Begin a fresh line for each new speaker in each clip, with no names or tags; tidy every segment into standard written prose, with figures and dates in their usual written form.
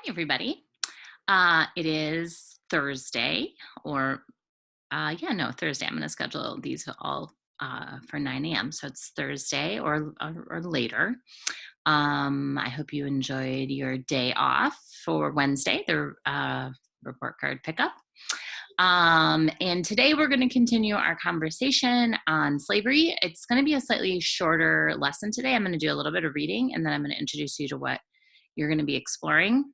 Everybody. It is Thursday, or Thursday. I'm going to schedule these all for 9 a.m. So it's Thursday or later. I hope you enjoyed your day off for Wednesday, the report card pickup. And today we're going to continue our conversation on slavery. It's going to be a slightly shorter lesson today. I'm going to do a little bit of reading, and then I'm going to introduce you to what you're going to be exploring,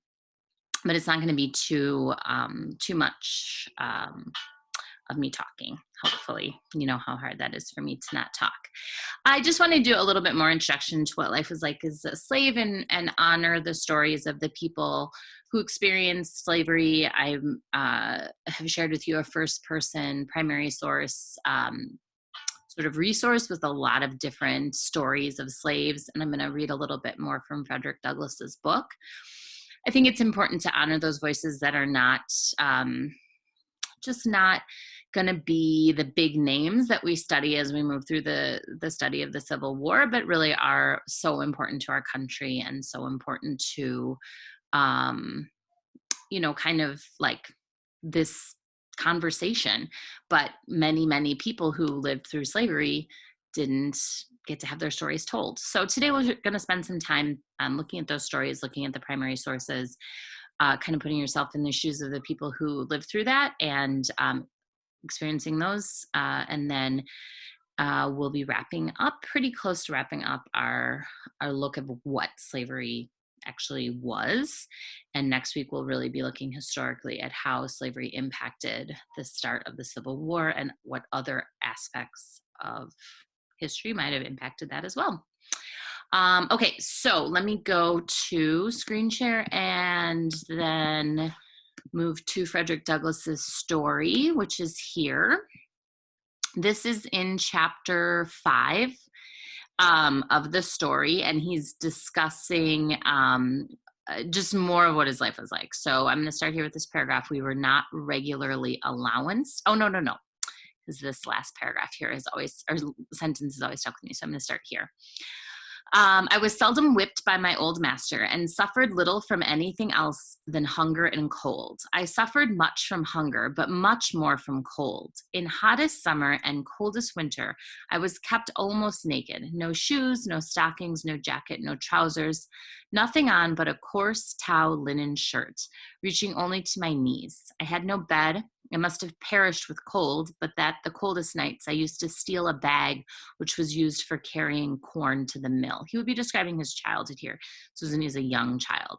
but it's not going to be too much of me talking. Hopefully, you know how hard that is for me to not talk. I just want to do a little bit more introduction to what life was like as a slave, and honor the stories of the people who experienced slavery. I have shared with you a first-person primary source sort of resource with a lot of different stories of slaves, and I'm going to read a little bit more from Frederick Douglass's book. I think it's important to honor those voices that are not just not going to be the big names that we study as we move through the study of the Civil War, but really are so important to our country and so important to, kind of like this conversation. But many people who lived through slavery didn't get to have their stories told. So today we're going to spend some time looking at those stories, looking at the primary sources, kind of putting yourself in the shoes of the people who lived through that, and experiencing those. And then we'll be wrapping up, pretty close to wrapping up our look at what slavery actually was. And next week we'll really be looking historically at how slavery impacted the start of the Civil War and what other aspects of history might have impacted that as well. Okay, so let me go to screen share and then move to Frederick Douglass's story, which is here. This is in chapter 5 of the story, and he's discussing just more of what his life was like. So I'm going to start here with this paragraph. We were not regularly allowanced. Oh, no. Because this last paragraph here is always, or sentence is always stuck with me. So I'm going to start here. I was seldom whipped by my old master, and suffered little from anything else than hunger and cold. I suffered much from hunger, but much more from cold. In hottest summer and coldest winter, I was kept almost naked. No shoes, no stockings, no jacket, no trousers, nothing on but a coarse tow linen shirt, reaching only to my knees. I had no bed. I must have perished with cold, but that the coldest nights I used to steal a bag which was used for carrying corn to the mill. He would be describing his childhood here. Susan is a young child.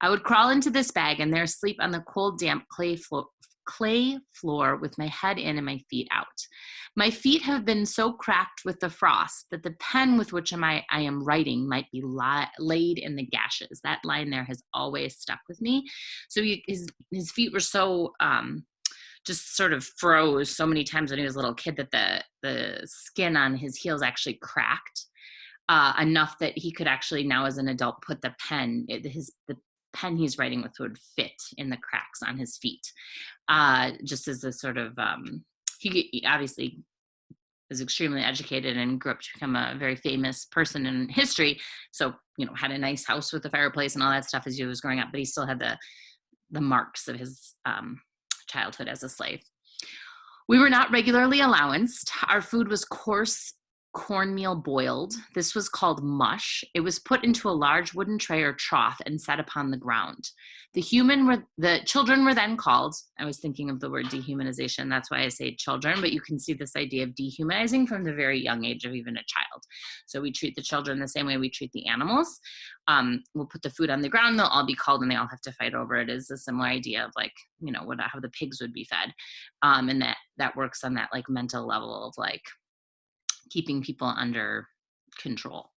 I would crawl into this bag and there sleep on the cold, damp clay floor with my head in and my feet out. My feet have been so cracked with the frost that the pen with which I am writing might be laid in the gashes. That line there has always stuck with me. So his feet were so just sort of froze so many times when he was a little kid that the skin on his heels actually cracked enough that he could actually now as an adult put the pen, the pen he's writing with would fit in the cracks on his feet. Just as a sort of, he obviously was extremely educated and grew up to become a very famous person in history. So, had a nice house with a fireplace and all that stuff as he was growing up, but he still had the marks of his childhood as a slave. We were not regularly allowanced. Our food was coarse cornmeal boiled. This was called mush. It was put into a large wooden tray or trough and set upon the ground. The children were then called. I was thinking of the word dehumanization. That's why I say children, but you can see this idea of dehumanizing from the very young age of even a child. So we treat the children the same way we treat the animals. We'll put the food on the ground. They'll all be called and they all have to fight over it. Is a similar idea of like, how the pigs would be fed. And that works on that like mental level of like, keeping people under control.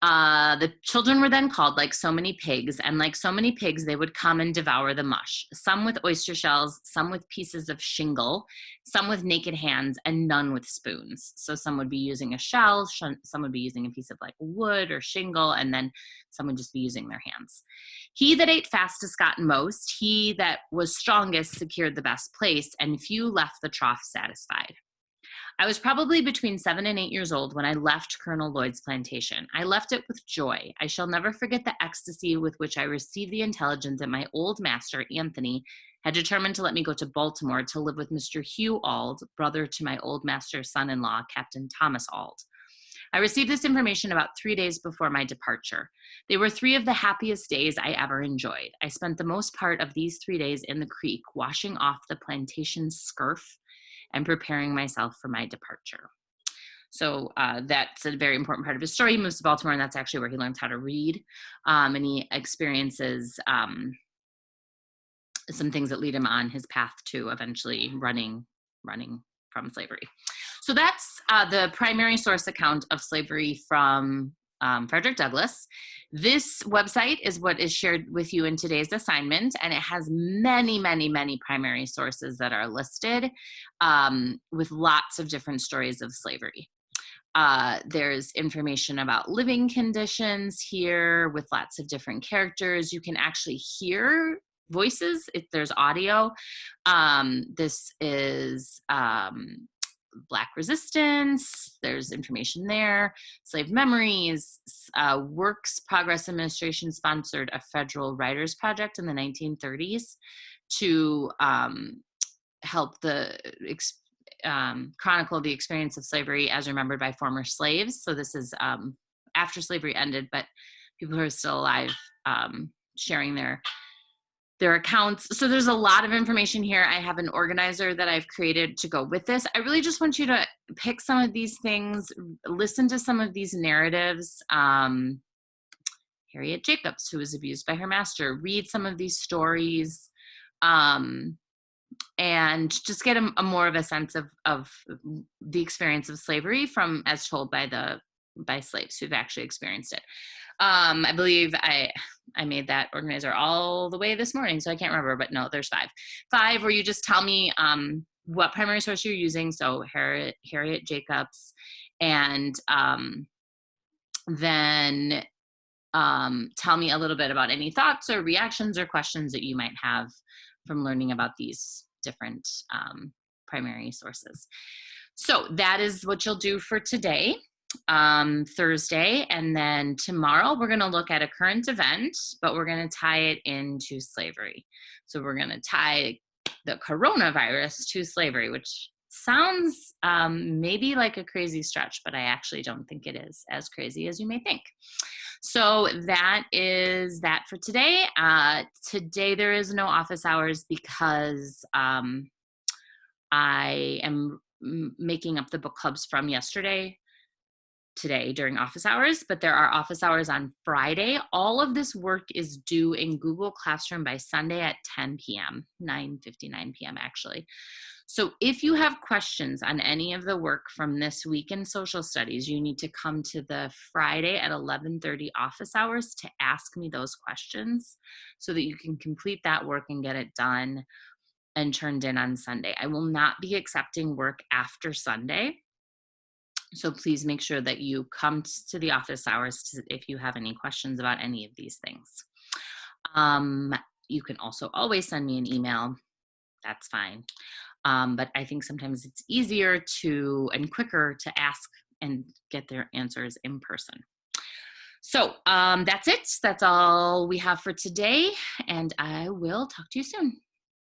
The children were then called like so many pigs, and like so many pigs, they would come and devour the mush, some with oyster shells, some with pieces of shingle, some with naked hands, and none with spoons. So some would be using a shell, some would be using a piece of like wood or shingle, and then some would just be using their hands. He that ate fastest got most, he that was strongest secured the best place, and few left the trough satisfied. I was probably between 7 and 8 years old when I left Colonel Lloyd's plantation. I left it with joy. I shall never forget the ecstasy with which I received the intelligence that my old master, Anthony, had determined to let me go to Baltimore to live with Mr. Hugh Auld, brother to my old master's son-in-law, Captain Thomas Auld. I received this information about 3 days before my departure. They were 3 of the happiest days I ever enjoyed. I spent the most part of these 3 days in the creek, washing off the plantation's scurf and preparing myself for my departure. So that's a very important part of his story. He moves to Baltimore, and that's actually where he learns how to read. And he experiences some things that lead him on his path to eventually running from slavery. So that's the primary source account of slavery from Frederick Douglass. This website is what is shared with you in today's assignment, and it has many, many, many primary sources that are listed with lots of different stories of slavery. There's information about living conditions here with lots of different characters. You can actually hear voices if there's audio. This is Black resistance, there's information there, slave memories. Works Progress Administration sponsored a federal writers project in the 1930s to help chronicle the experience of slavery as remembered by former slaves. So this is after slavery ended, but people who are still alive sharing their accounts. So there's a lot of information here. I have an organizer that I've created to go with this. I really just want you to pick some of these things, listen to some of these narratives. Harriet Jacobs, who was abused by her master, read some of these stories, and just get a more of a sense of the experience of slavery from as told by slaves who've actually experienced it. I believe I made that organizer all the way this morning, so I can't remember, but no, there's 5. 5 where you just tell me what primary source you're using, so Harriet Jacobs, and then tell me a little bit about any thoughts or reactions or questions that you might have from learning about these different primary sources. So that is what you'll do for today. Thursday, and then tomorrow we're going to look at a current event, but we're going to tie it into slavery. So we're going to tie the coronavirus to slavery, which sounds maybe like a crazy stretch, but I actually don't think it is as crazy as you may think. So that is that for today. Today there is no office hours because I am making up the book clubs from yesterday today during office hours, but there are office hours on Friday. All of this work is due in Google Classroom by Sunday at 10 p.m., 9:59 p.m. actually. So if you have questions on any of the work from this week in social studies, you need to come to the Friday at 11:30 office hours to ask me those questions so that you can complete that work and get it done and turned in on Sunday. I will not be accepting work after Sunday. So please make sure that you come to the office hours if you have any questions about any of these things. You can also always send me an email. That's fine. But I think sometimes it's easier and quicker to ask and get their answers in person. So that's it. That's all we have for today. And I will talk to you soon.